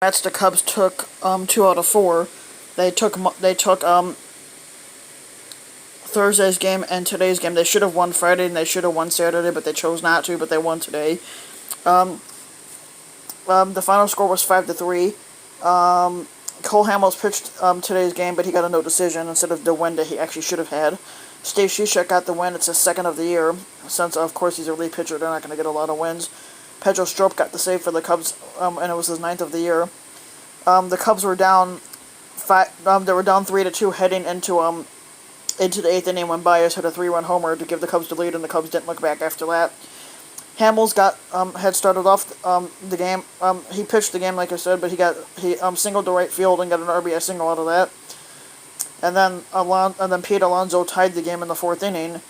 Mets, the Cubs took 2 out of 4. They took Thursday's game and today's game. They should have won Friday and they should have won Saturday, but they chose not to. But they won today. The final score was 5-3. Cole Hamels pitched today's game, but he got a no decision instead of the win that he actually should have had. Steve Cishek got the win. It's his second of the year. Since, of course, he's a relief pitcher, they're not going to get a lot of wins. Pedro Strop got the save for the Cubs, and it was his 9th of the year. The Cubs were down they were down 3-2 heading into the 8th inning when Baez hit a 3-run homer to give the Cubs the lead, and the Cubs didn't look back after that. Hamels had started off the game. He pitched the game, like I said, but he singled to right field and got an RBI single out of that. And then Pete Alonso tied the game in the 4th inning,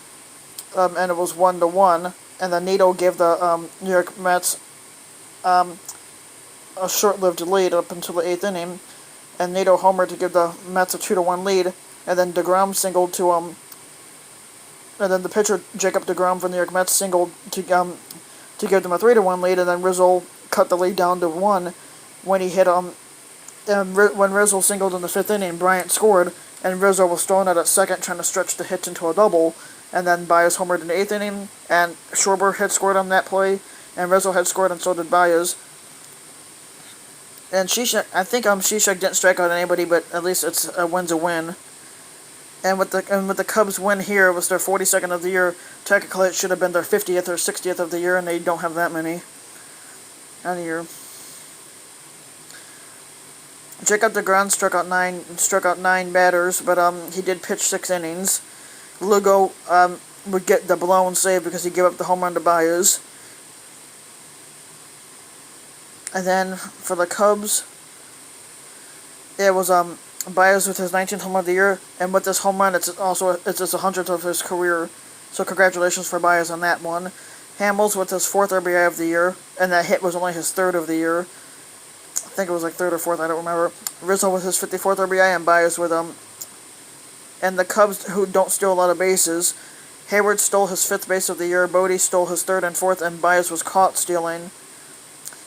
and it was 1-1. And then Nido gave the New York Mets a short-lived lead up until the 8th inning, and Nido homered to give the Mets a 2-1 lead. And then DeGrom singled to and then the pitcher Jacob DeGrom from the New York Mets singled to give them a 3-1 lead, and then Rizzo cut the lead down to 1 when he hit when Rizzo singled in the 5th inning. Bryant scored, and Rizzo was thrown out at second trying to stretch the hits into a double. And then Baez homered in the 8th inning, and Schwarber had scored on that play, and Rizzo had scored, and so did Baez. And I think Cishek didn't strike out anybody, but at least it's a win's a win. And with the Cubs win here, it was their 42nd of the year. Technically, it should have been their 50th or 60th of the year, and they don't have that many on the year. Jacob DeGrom struck out nine batters, but he did pitch 6 innings. Lugo would get the blown save because he gave up the home run to Baez. And then for the Cubs, it was Baez with his 19th home run of the year, and with this home run, it's his 100th of his career. So congratulations for Baez on that one. Hamels with his 4th RBI of the year, and that hit was only his 3rd of the year. I think it was like 3rd or 4th, I don't remember. Rizzo with his 54th RBI, and Baez with and the Cubs, who don't steal a lot of bases, Hayward stole his 5th base of the year, Bodie stole his 3rd and 4th, and Baez was caught stealing.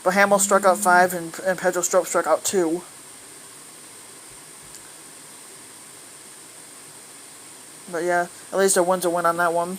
But Hamels struck out 5, and Pedro Strop struck out 2. But yeah, at least a win's a win on that one.